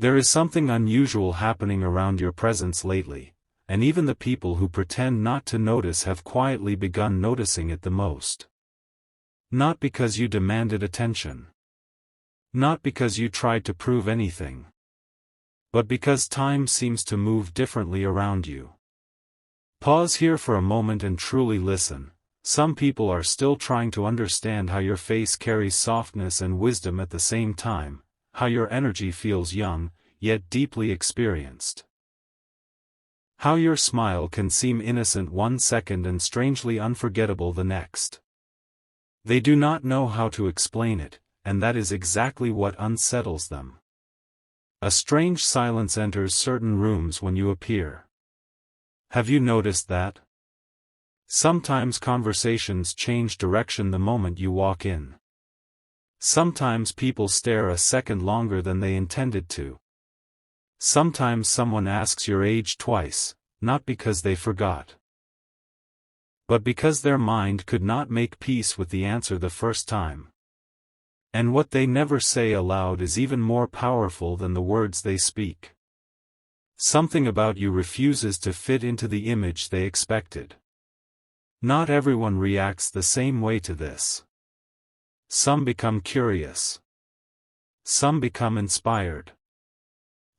There is something unusual happening around your presence lately, and even the people who pretend not to notice have quietly begun noticing it the most. Not because you demanded attention. Not because you tried to prove anything. But because time seems to move differently around you. Pause here for a moment and truly listen. Some people are still trying to understand how your face carries softness and wisdom at the same time, how your energy feels young, yet deeply experienced. How your smile can seem innocent one second and strangely unforgettable the next. They do not know how to explain it, and that is exactly what unsettles them. A strange silence enters certain rooms when you appear. Have you noticed that? Sometimes conversations change direction the moment you walk in. Sometimes people stare a second longer than they intended to. Sometimes someone asks your age twice, not because they forgot, but because their mind could not make peace with the answer the first time. And what they never say aloud is even more powerful than the words they speak. Something about you refuses to fit into the image they expected. Not everyone reacts the same way to this. Some become curious. Some become inspired.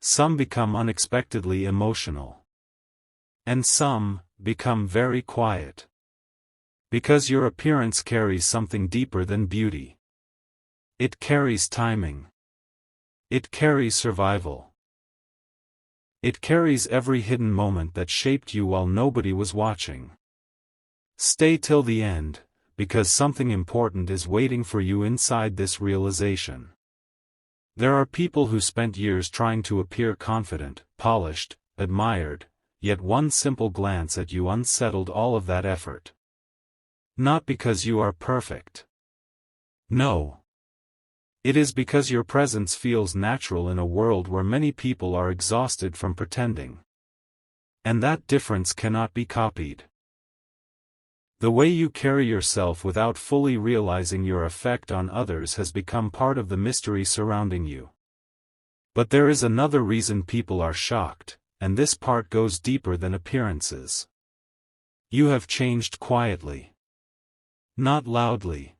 Some become unexpectedly emotional. And some become very quiet. Because your appearance carries something deeper than beauty. It carries timing. It carries survival. It carries every hidden moment that shaped you while nobody was watching. Stay till the end, because something important is waiting for you inside this realization. There are people who spent years trying to appear confident, polished, admired, yet one simple glance at you unsettled all of that effort. Not because you are perfect. No. It is because your presence feels natural in a world where many people are exhausted from pretending. And that difference cannot be copied. The way you carry yourself without fully realizing your effect on others has become part of the mystery surrounding you. But there is another reason people are shocked, and this part goes deeper than appearances. You have changed quietly. Not loudly.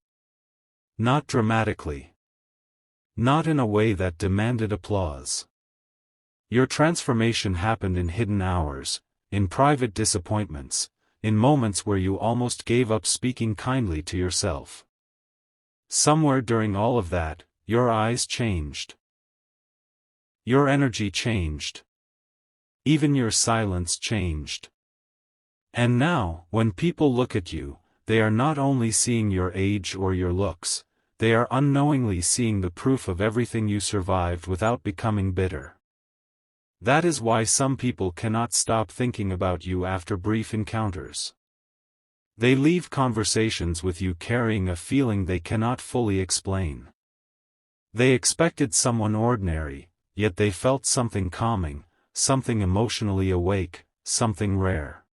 Not dramatically. Not in a way that demanded applause. Your transformation happened in hidden hours, in private disappointments, in moments where you almost gave up speaking kindly to yourself. Somewhere during all of that, your eyes changed. Your energy changed. Even your silence changed. And now, when people look at you, they are not only seeing your age or your looks, they are unknowingly seeing the proof of everything you survived without becoming bitter. That is why some people cannot stop thinking about you after brief encounters. They leave conversations with you carrying a feeling they cannot fully explain. They expected someone ordinary, yet they felt something calming, something emotionally awake, something rare.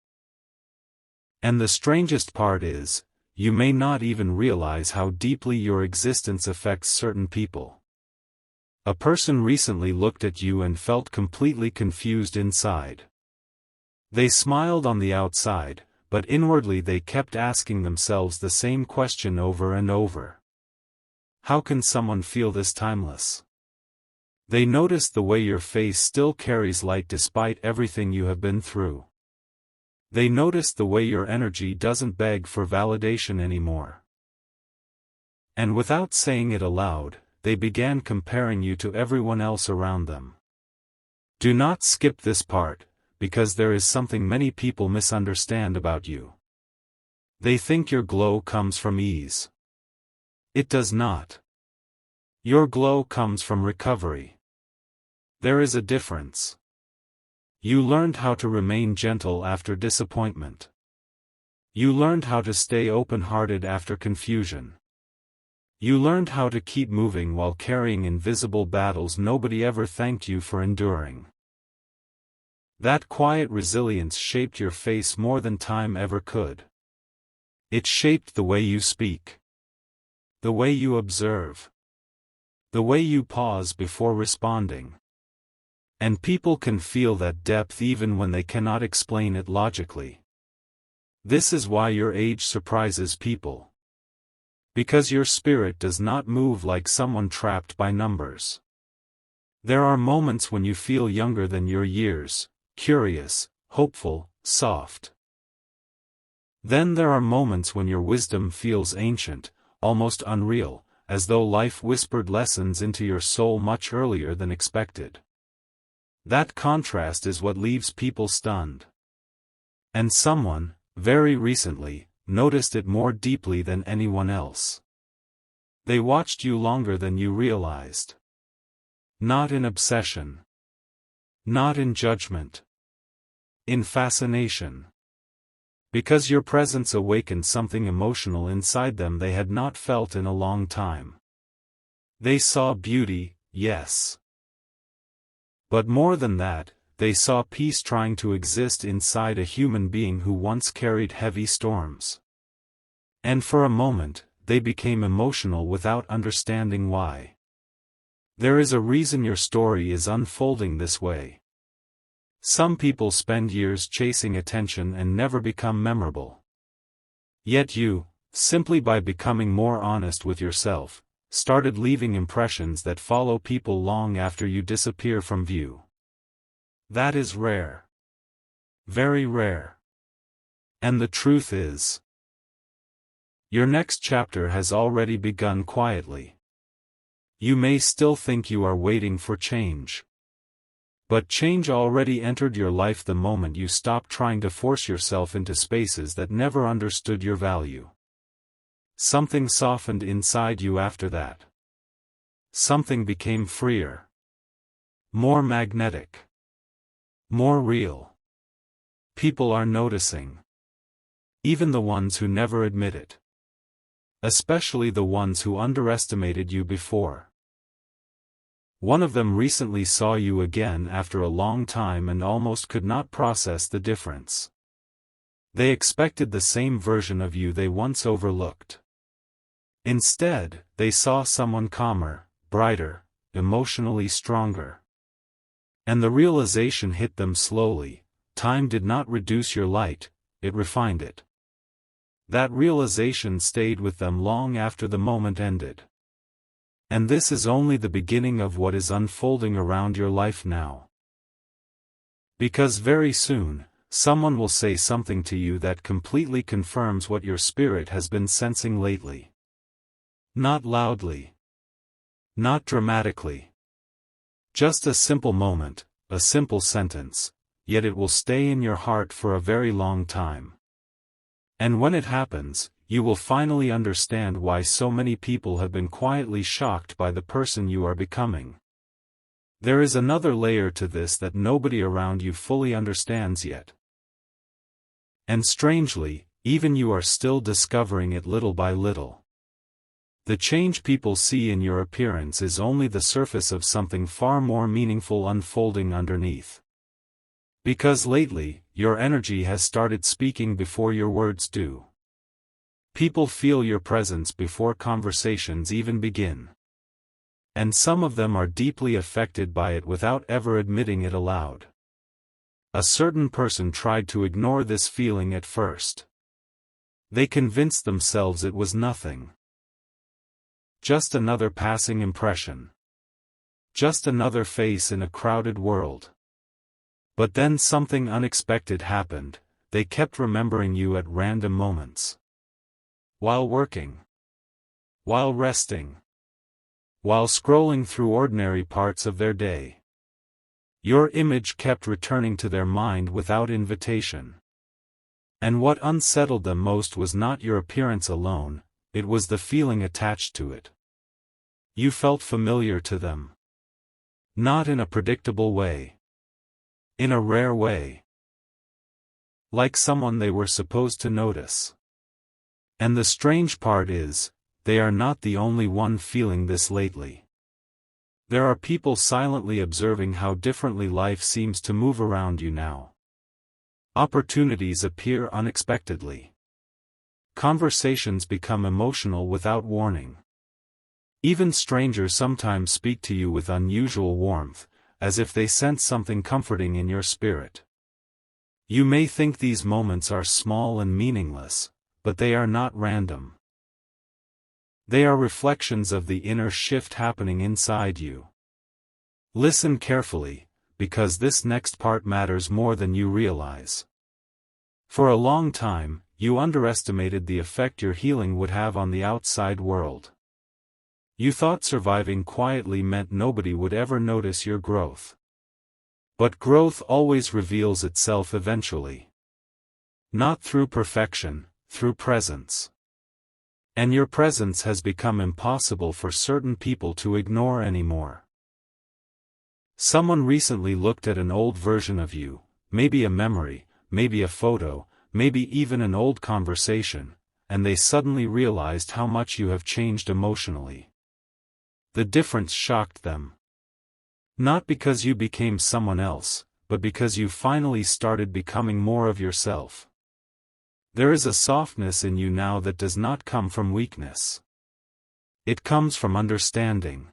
And the strangest part is, you may not even realize how deeply your existence affects certain people. A person recently looked at you and felt completely confused inside. They smiled on the outside, but inwardly they kept asking themselves the same question over and over. How can someone feel this timeless? They noticed the way your face still carries light despite everything you have been through. They noticed the way your energy doesn't beg for validation anymore. And without saying it aloud, they began comparing you to everyone else around them. Do not skip this part, because there is something many people misunderstand about you. They think your glow comes from ease. It does not. Your glow comes from recovery. There is a difference. You learned how to remain gentle after disappointment. You learned how to stay open-hearted after confusion. You learned how to keep moving while carrying invisible battles nobody ever thanked you for enduring. That quiet resilience shaped your face more than time ever could. It shaped the way you speak. The way you observe. The way you pause before responding. And people can feel that depth even when they cannot explain it logically. This is why your age surprises people. Because your spirit does not move like someone trapped by numbers. There are moments when you feel younger than your years, curious, hopeful, soft. Then there are moments when your wisdom feels ancient, almost unreal, as though life whispered lessons into your soul much earlier than expected. That contrast is what leaves people stunned. And someone, very recently, noticed it more deeply than anyone else. They watched you longer than you realized. Not in obsession. Not in judgment. In fascination. Because your presence awakened something emotional inside them they had not felt in a long time. They saw beauty, yes. But more than that, they saw peace trying to exist inside a human being who once carried heavy storms. And for a moment, they became emotional without understanding why. There is a reason your story is unfolding this way. Some people spend years chasing attention and never become memorable. Yet you, simply by becoming more honest with yourself, started leaving impressions that follow people long after you disappear from view. That is rare. Very rare. And the truth is, your next chapter has already begun quietly. You may still think you are waiting for change. But change already entered your life the moment you stopped trying to force yourself into spaces that never understood your value. Something softened inside you after that. Something became freer. More magnetic. More real. People are noticing. Even the ones who never admit it. Especially the ones who underestimated you before. One of them recently saw you again after a long time and almost could not process the difference. They expected the same version of you they once overlooked. Instead, they saw someone calmer, brighter, emotionally stronger. And the realization hit them slowly: time did not reduce your light, it refined it. That realization stayed with them long after the moment ended. And this is only the beginning of what is unfolding around your life now. Because very soon, someone will say something to you that completely confirms what your spirit has been sensing lately. Not loudly. Not dramatically. Just a simple moment, a simple sentence, yet it will stay in your heart for a very long time. And when it happens, you will finally understand why so many people have been quietly shocked by the person you are becoming. There is another layer to this that nobody around you fully understands yet. And strangely, even you are still discovering it little by little. The change people see in your appearance is only the surface of something far more meaningful unfolding underneath. Because lately, your energy has started speaking before your words do. People feel your presence before conversations even begin. And some of them are deeply affected by it without ever admitting it aloud. A certain person tried to ignore this feeling at first. They convinced themselves it was nothing. Just another passing impression. Just another face in a crowded world. But then something unexpected happened. They kept remembering you at random moments. While working. While resting. While scrolling through ordinary parts of their day. Your image kept returning to their mind without invitation. And what unsettled them most was not your appearance alone, it was the feeling attached to it. You felt familiar to them. Not in a predictable way. In a rare way. Like someone they were supposed to notice. And the strange part is, they are not the only one feeling this lately. There are people silently observing how differently life seems to move around you now. Opportunities appear unexpectedly. Conversations become emotional without warning. Even strangers sometimes speak to you with unusual warmth, as if they sense something comforting in your spirit. You may think these moments are small and meaningless, but they are not random. They are reflections of the inner shift happening inside you. Listen carefully, because this next part matters more than you realize. For a long time, you underestimated the effect your healing would have on the outside world. You thought surviving quietly meant nobody would ever notice your growth. But growth always reveals itself eventually. Not through perfection, through presence. And your presence has become impossible for certain people to ignore anymore. Someone recently looked at an old version of you, maybe a memory, maybe a photo, maybe even an old conversation, and they suddenly realized how much you have changed emotionally. The difference shocked them. Not because you became someone else, but because you finally started becoming more of yourself. There is a softness in you now that does not come from weakness. It comes from understanding.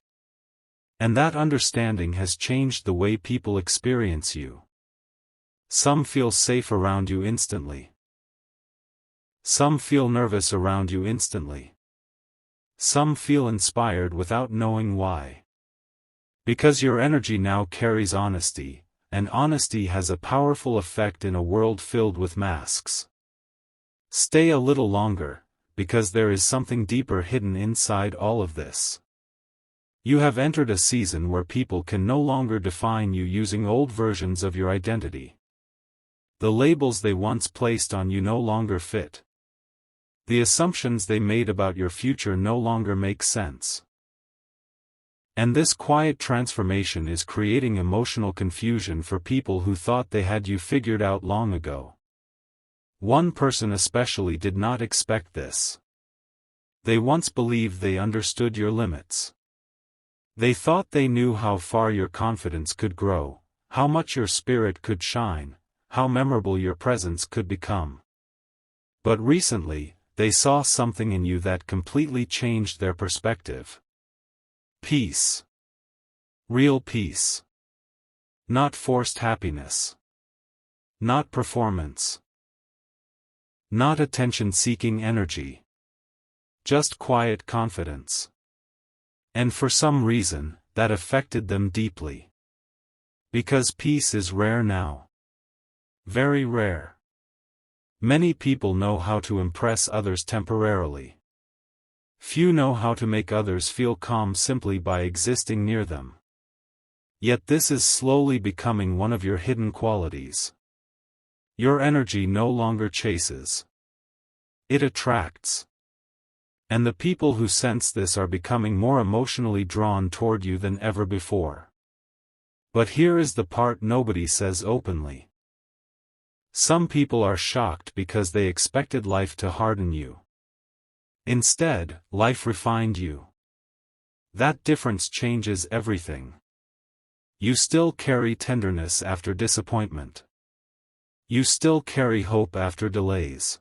And that understanding has changed the way people experience you. Some feel safe around you instantly. Some feel nervous around you instantly. Some feel inspired without knowing why. Because your energy now carries honesty, and honesty has a powerful effect in a world filled with masks. Stay a little longer, because there is something deeper hidden inside all of this. You have entered a season where people can no longer define you using old versions of your identity. The labels they once placed on you no longer fit. The assumptions they made about your future no longer make sense. And this quiet transformation is creating emotional confusion for people who thought they had you figured out long ago. One person especially did not expect this. They once believed they understood your limits. They thought they knew how far your confidence could grow, how much your spirit could shine, how memorable your presence could become. But recently, they saw something in you that completely changed their perspective. Peace. Real peace. Not forced happiness. Not performance. Not attention-seeking energy. Just quiet confidence. And for some reason, that affected them deeply. Because peace is rare now. Very rare. Many people know how to impress others temporarily. Few know how to make others feel calm simply by existing near them. Yet this is slowly becoming one of your hidden qualities. Your energy no longer chases. It attracts. And the people who sense this are becoming more emotionally drawn toward you than ever before. But here is the part nobody says openly. Some people are shocked because they expected life to harden you. Instead, life refined you. That difference changes everything. You still carry tenderness after disappointment. You still carry hope after delays.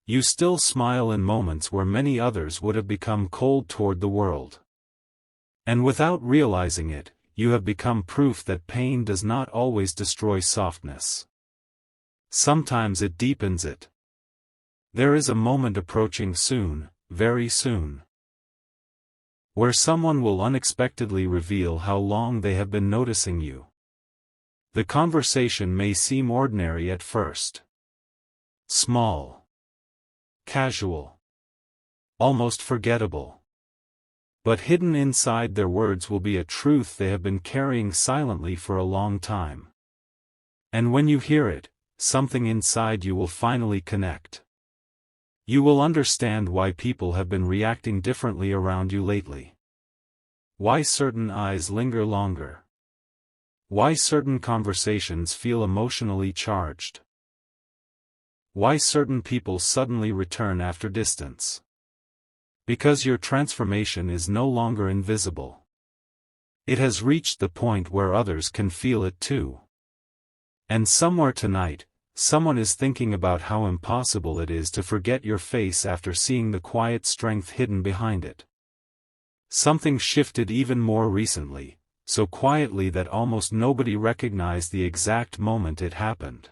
You still smile in moments where many others would have become cold toward the world. And without realizing it, you have become proof that pain does not always destroy softness. Sometimes it deepens it. There is a moment approaching soon, very soon, where someone will unexpectedly reveal how long they have been noticing you. The conversation may seem ordinary at first. Small. Casual. Almost forgettable. But hidden inside their words will be a truth they have been carrying silently for a long time. And when you hear it, something inside you will finally connect. You will understand why people have been reacting differently around you lately. Why certain eyes linger longer. Why certain conversations feel emotionally charged. Why certain people suddenly return after distance. Because your transformation is no longer invisible. It has reached the point where others can feel it too. And somewhere tonight, someone is thinking about how impossible it is to forget your face after seeing the quiet strength hidden behind it. Something shifted even more recently, so quietly that almost nobody recognized the exact moment it happened.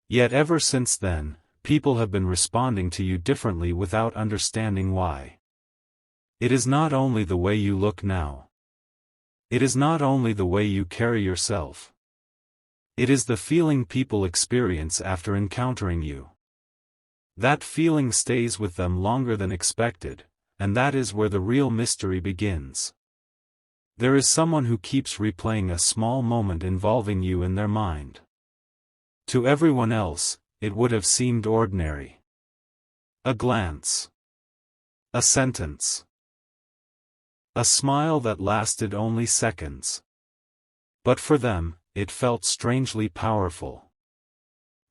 Yet ever since then, people have been responding to you differently without understanding why. It is not only the way you look now. It is not only the way you carry yourself. It is the feeling people experience after encountering you. That feeling stays with them longer than expected, and that is where the real mystery begins. There is someone who keeps replaying a small moment involving you in their mind. To everyone else, it would have seemed ordinary. A glance. A sentence. A smile that lasted only seconds. But for them, it felt strangely powerful.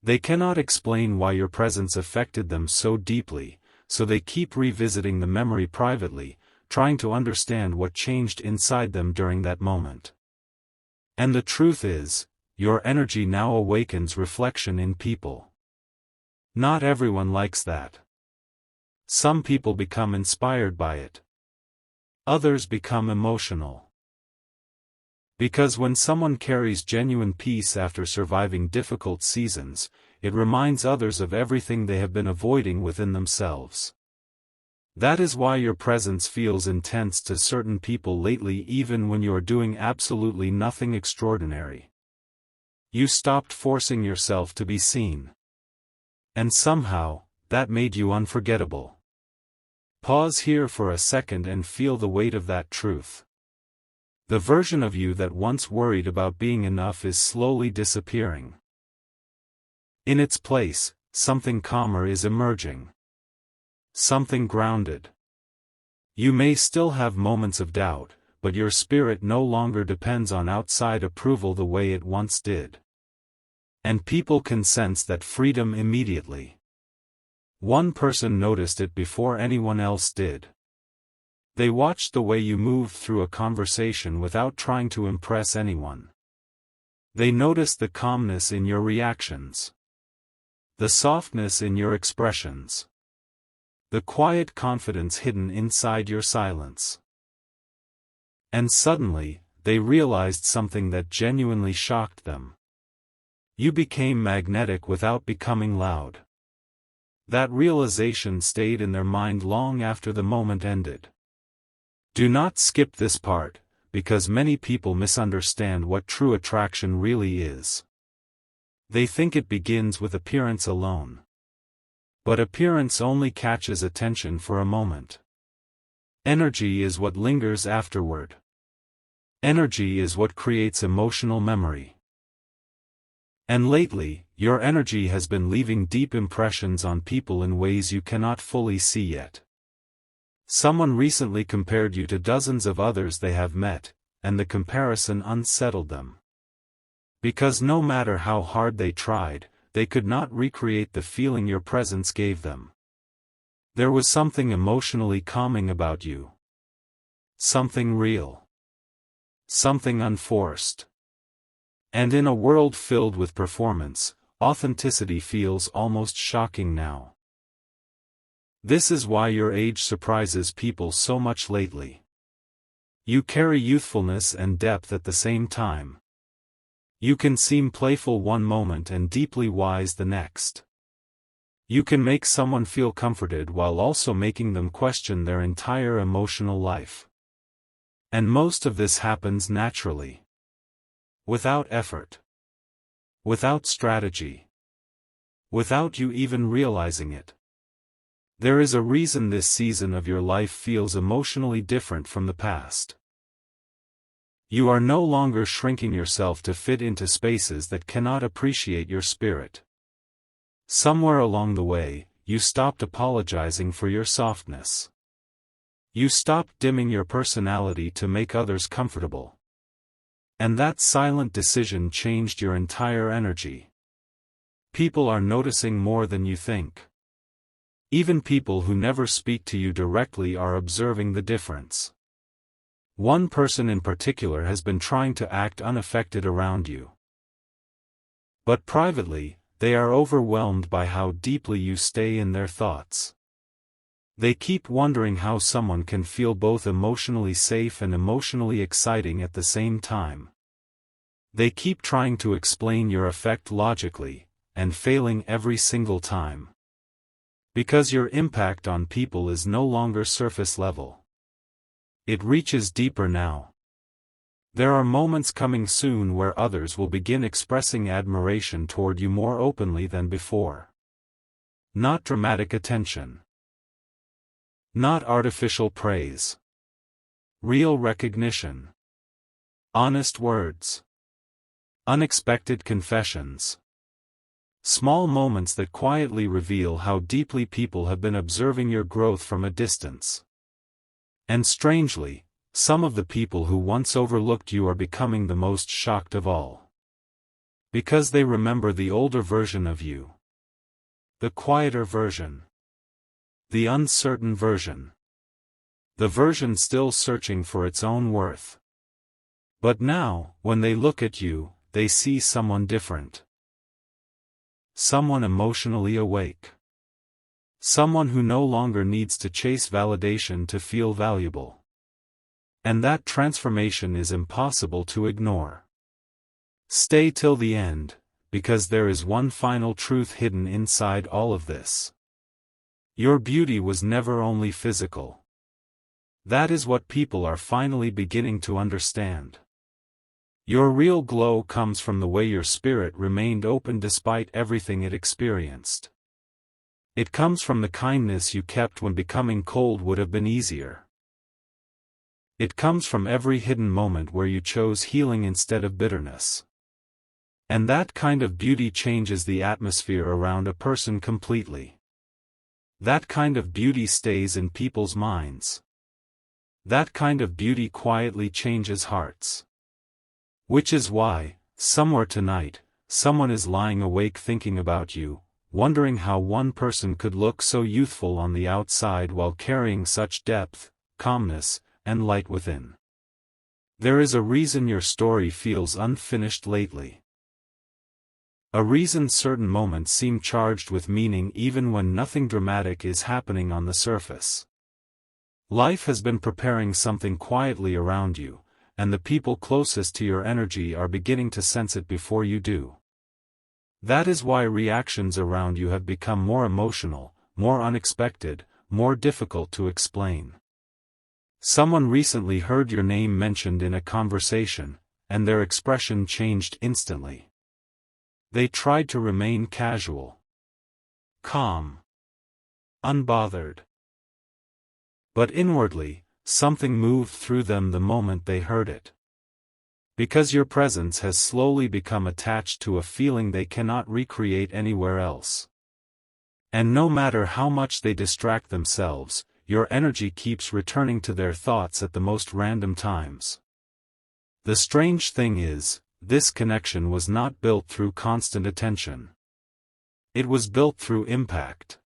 They cannot explain why your presence affected them so deeply, so they keep revisiting the memory privately, trying to understand what changed inside them during that moment. And the truth is, your energy now awakens reflection in people. Not everyone likes that. Some people become inspired by it. Others become emotional. Because when someone carries genuine peace after surviving difficult seasons, it reminds others of everything they have been avoiding within themselves. That is why your presence feels intense to certain people lately, even when you are doing absolutely nothing extraordinary. You stopped forcing yourself to be seen. And somehow, that made you unforgettable. Pause here for a second and feel the weight of that truth. The version of you that once worried about being enough is slowly disappearing. In its place, something calmer is emerging. Something grounded. You may still have moments of doubt, but your spirit no longer depends on outside approval the way it once did. And people can sense that freedom immediately. One person noticed it before anyone else did. They watched the way you moved through a conversation without trying to impress anyone. They noticed the calmness in your reactions. The softness in your expressions. The quiet confidence hidden inside your silence. And suddenly, they realized something that genuinely shocked them. You became magnetic without becoming loud. That realization stayed in their mind long after the moment ended. Do not skip this part, because many people misunderstand what true attraction really is. They think it begins with appearance alone. But appearance only catches attention for a moment. Energy is what lingers afterward. Energy is what creates emotional memory. And lately, your energy has been leaving deep impressions on people in ways you cannot fully see yet. Someone recently compared you to dozens of others they have met, and the comparison unsettled them. Because no matter how hard they tried, they could not recreate the feeling your presence gave them. There was something emotionally calming about you. Something real. Something unforced. And in a world filled with performance, authenticity feels almost shocking now. This is why your age surprises people so much lately. You carry youthfulness and depth at the same time. You can seem playful one moment and deeply wise the next. You can make someone feel comforted while also making them question their entire emotional life. And most of this happens naturally. Without effort. Without strategy. Without you even realizing it. There is a reason this season of your life feels emotionally different from the past. You are no longer shrinking yourself to fit into spaces that cannot appreciate your spirit. Somewhere along the way, you stopped apologizing for your softness. You stopped dimming your personality to make others comfortable. And that silent decision changed your entire energy. People are noticing more than you think. Even people who never speak to you directly are observing the difference. One person in particular has been trying to act unaffected around you. But privately, they are overwhelmed by how deeply you stay in their thoughts. They keep wondering how someone can feel both emotionally safe and emotionally exciting at the same time. They keep trying to explain your effect logically, and failing every single time. Because your impact on people is no longer surface level. It reaches deeper now. There are moments coming soon where others will begin expressing admiration toward you more openly than before. Not dramatic attention. Not artificial praise. Real recognition. Honest words. Unexpected confessions. Small moments that quietly reveal how deeply people have been observing your growth from a distance. And strangely, some of the people who once overlooked you are becoming the most shocked of all. Because they remember the older version of you. The quieter version. The uncertain version. The version still searching for its own worth. But now, when they look at you, they see someone different. Someone emotionally awake. Someone who no longer needs to chase validation to feel valuable. And that transformation is impossible to ignore. Stay till the end, because there is one final truth hidden inside all of this. Your beauty was never only physical. That is what people are finally beginning to understand. Your real glow comes from the way your spirit remained open despite everything it experienced. It comes from the kindness you kept when becoming cold would have been easier. It comes from every hidden moment where you chose healing instead of bitterness. And that kind of beauty changes the atmosphere around a person completely. That kind of beauty stays in people's minds. That kind of beauty quietly changes hearts. Which is why, somewhere tonight, someone is lying awake thinking about you, wondering how one person could look so youthful on the outside while carrying such depth, calmness, and light within. There is a reason your story feels unfinished lately. A reason certain moments seem charged with meaning even when nothing dramatic is happening on the surface. Life has been preparing something quietly around you, and the people closest to your energy are beginning to sense it before you do. That is why reactions around you have become more emotional, more unexpected, more difficult to explain. Someone recently heard your name mentioned in a conversation, and their expression changed instantly. They tried to remain casual. Calm. Unbothered. But inwardly, something moved through them the moment they heard it. Because your presence has slowly become attached to a feeling they cannot recreate anywhere else. And no matter how much they distract themselves, your energy keeps returning to their thoughts at the most random times. The strange thing is, this connection was not built through constant attention. It was built through impact.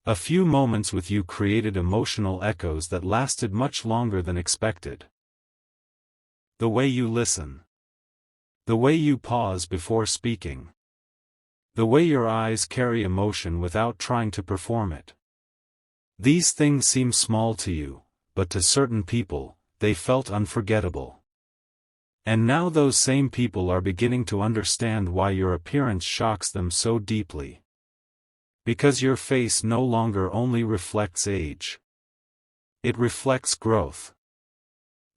A few moments with you created emotional echoes that lasted much longer than expected. The way you listen. The way you pause before speaking. The way your eyes carry emotion without trying to perform it. These things seem small to you, but to certain people, they felt unforgettable. And now those same people are beginning to understand why your appearance shocks them so deeply. Because your face no longer only reflects age. It reflects growth.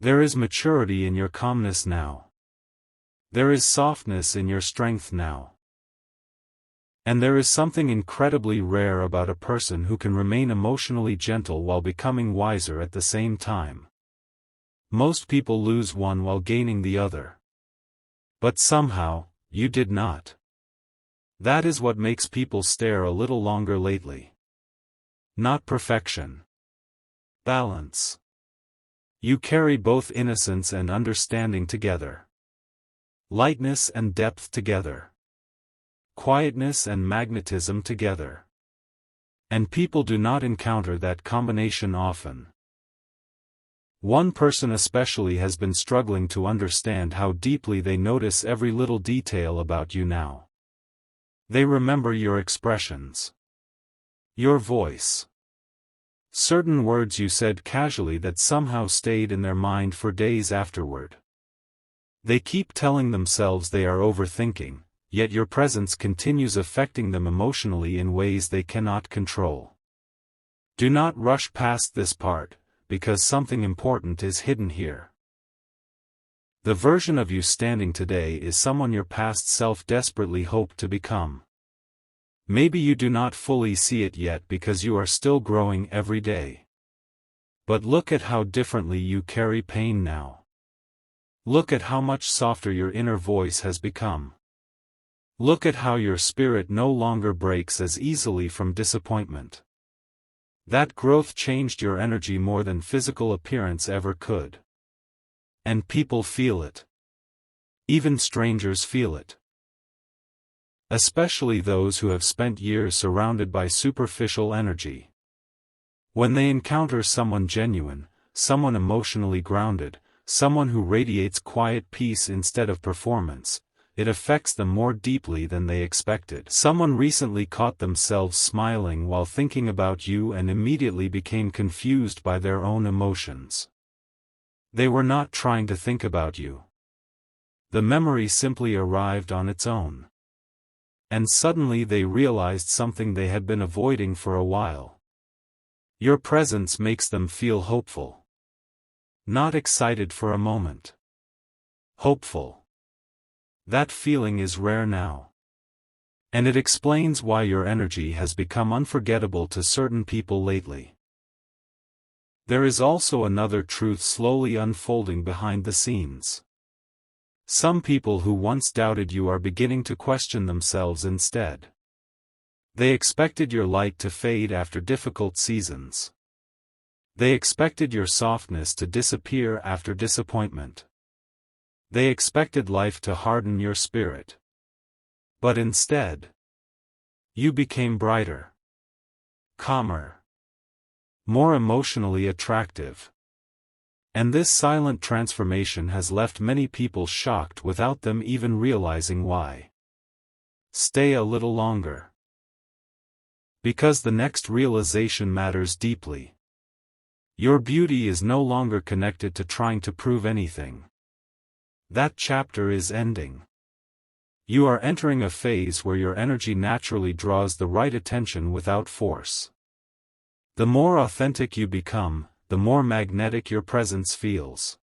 There is maturity in your calmness now. There is softness in your strength now. And there is something incredibly rare about a person who can remain emotionally gentle while becoming wiser at the same time. Most people lose one while gaining the other. But somehow, you did not. That is what makes people stare a little longer lately. Not perfection. Balance. You carry both innocence and understanding together. Lightness and depth together. Quietness and magnetism together. And people do not encounter that combination often. One person especially has been struggling to understand how deeply they notice every little detail about you now. They remember your expressions. Your voice. Certain words you said casually that somehow stayed in their mind for days afterward. They keep telling themselves they are overthinking, yet your presence continues affecting them emotionally in ways they cannot control. Do not rush past this part, because something important is hidden here. The version of you standing today is someone your past self desperately hoped to become. Maybe you do not fully see it yet because you are still growing every day. But look at how differently you carry pain now. Look at how much softer your inner voice has become. Look at how your spirit no longer breaks as easily from disappointment. That growth changed your energy more than physical appearance ever could. And people feel it. Even strangers feel it. Especially those who have spent years surrounded by superficial energy. When they encounter someone genuine, someone emotionally grounded, someone who radiates quiet peace instead of performance, it affects them more deeply than they expected. Someone recently caught themselves smiling while thinking about you and immediately became confused by their own emotions. They were not trying to think about you. The memory simply arrived on its own. And suddenly they realized something they had been avoiding for a while. Your presence makes them feel hopeful. Not excited for a moment. Hopeful. That feeling is rare now. And it explains why your energy has become unforgettable to certain people lately. There is also another truth slowly unfolding behind the scenes. Some people who once doubted you are beginning to question themselves instead. They expected your light to fade after difficult seasons. They expected your softness to disappear after disappointment. They expected life to harden your spirit. But instead, you became brighter, calmer, more emotionally attractive. And this silent transformation has left many people shocked without them even realizing why. Stay a little longer. Because the next realization matters deeply. Your beauty is no longer connected to trying to prove anything. That chapter is ending. You are entering a phase where your energy naturally draws the right attention without force. The more authentic you become, the more magnetic your presence feels.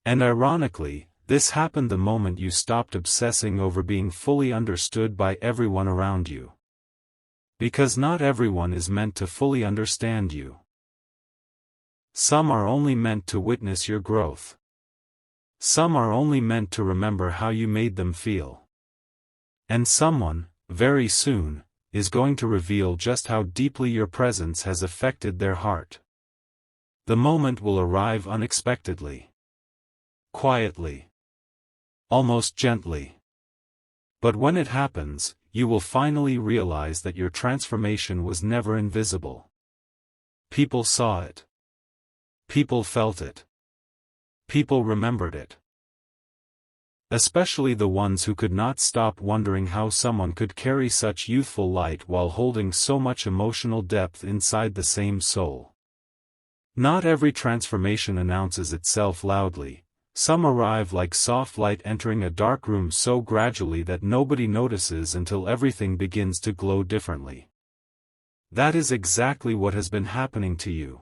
And ironically, this happened the moment you stopped obsessing over being fully understood by everyone around you. Because not everyone is meant to fully understand you. Some are only meant to witness your growth. Some are only meant to remember how you made them feel. And someone, very soon, is going to reveal just how deeply your presence has affected their heart. The moment will arrive unexpectedly. Quietly. Almost gently. But when it happens, you will finally realize that your transformation was never invisible. People saw it. People felt it. People remembered it. Especially the ones who could not stop wondering how someone could carry such youthful light while holding so much emotional depth inside the same soul. Not every transformation announces itself loudly. Some arrive like soft light entering a dark room so gradually that nobody notices until everything begins to glow differently. That is exactly what has been happening to you.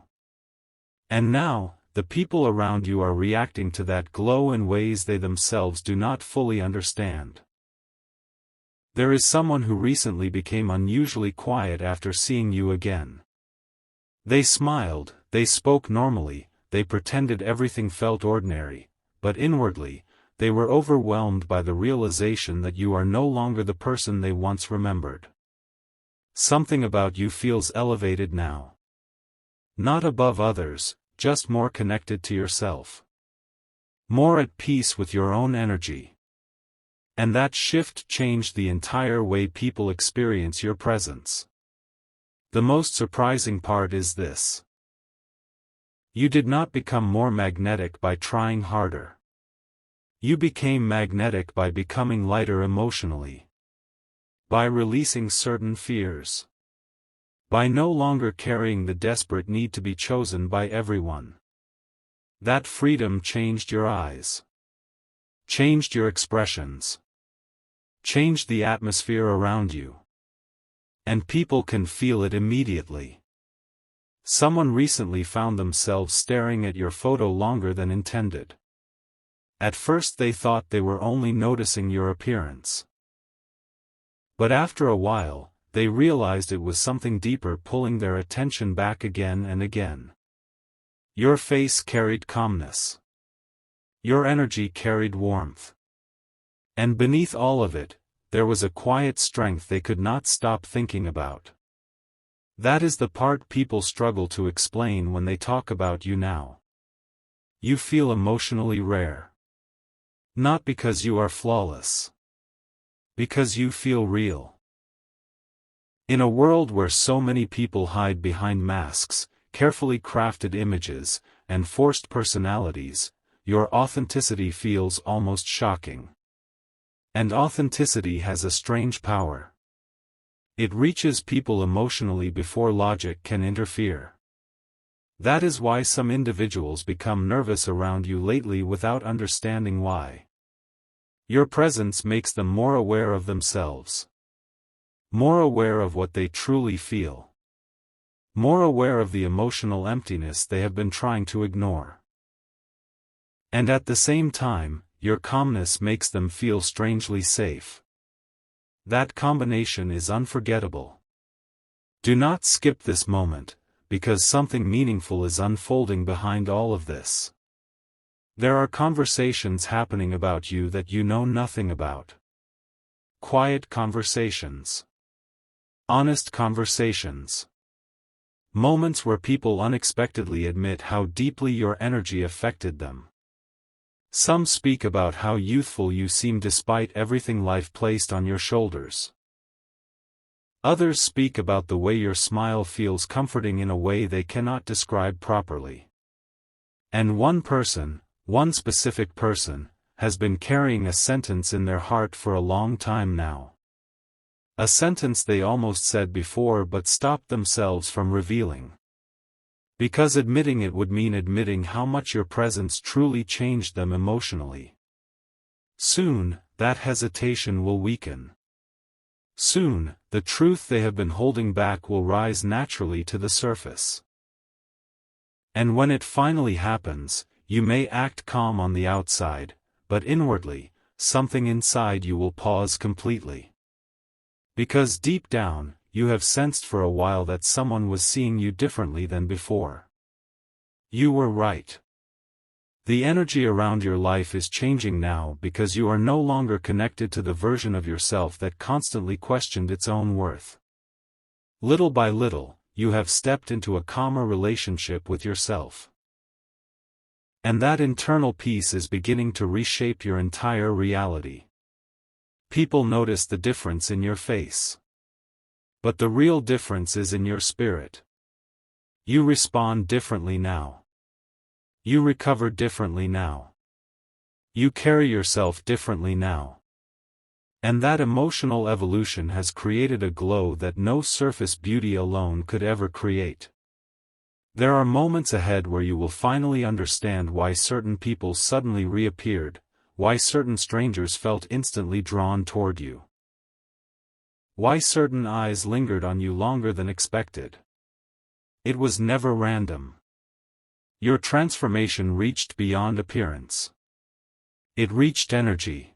And now, the people around you are reacting to that glow in ways they themselves do not fully understand. There is someone who recently became unusually quiet after seeing you again. They smiled, they spoke normally, they pretended everything felt ordinary, but inwardly, they were overwhelmed by the realization that you are no longer the person they once remembered. Something about you feels elevated now. Not above others, just more connected to yourself. More at peace with your own energy. And that shift changed the entire way people experience your presence. The most surprising part is this. You did not become more magnetic by trying harder. You became magnetic by becoming lighter emotionally. By releasing certain fears. by no longer carrying the desperate need to be chosen by everyone. That freedom changed your eyes, changed your expressions, changed the atmosphere around you. And people can feel it immediately. Someone recently found themselves staring at your photo longer than intended. At first they thought they were only noticing your appearance. But after a while, they realized it was something deeper pulling their attention back again and again. Your face carried calmness. Your energy carried warmth. And beneath all of it, there was a quiet strength they could not stop thinking about. That is the part people struggle to explain when they talk about you now. You feel emotionally rare. Not because you are flawless. Because you feel real. In a world where so many people hide behind masks, carefully crafted images, and forced personalities, your authenticity feels almost shocking. And authenticity has a strange power. It reaches people emotionally before logic can interfere. That is why some individuals become nervous around you lately without understanding why. Your presence makes them more aware of themselves. More aware of what they truly feel. More aware of the emotional emptiness they have been trying to ignore. And at the same time, your calmness makes them feel strangely safe. That combination is unforgettable. Do not skip this moment, because something meaningful is unfolding behind all of this. There are conversations happening about you that you know nothing about. Quiet conversations. Honest conversations. Moments where people unexpectedly admit how deeply your energy affected them. Some speak about how youthful you seem despite everything life placed on your shoulders. Others speak about the way your smile feels comforting in a way they cannot describe properly. And one specific person, has been carrying a sentence in their heart for a long time now. A sentence they almost said before but stopped themselves from revealing. Because admitting it would mean admitting how much your presence truly changed them emotionally. Soon, that hesitation will weaken. Soon, the truth they have been holding back will rise naturally to the surface. And when it finally happens, you may act calm on the outside, but inwardly, something inside you will pause completely. Because deep down, you have sensed for a while that someone was seeing you differently than before. You were right. The energy around your life is changing now because you are no longer connected to the version of yourself that constantly questioned its own worth. Little by little, you have stepped into a calmer relationship with yourself. And that internal peace is beginning to reshape your entire reality. People notice the difference in your face. But the real difference is in your spirit. You respond differently now. You recover differently now. You carry yourself differently now. And that emotional evolution has created a glow that no surface beauty alone could ever create. There are moments ahead where you will finally understand why certain people suddenly reappeared, why certain strangers felt instantly drawn toward you. Why certain eyes lingered on you longer than expected. It was never random. Your transformation reached beyond appearance. It reached energy.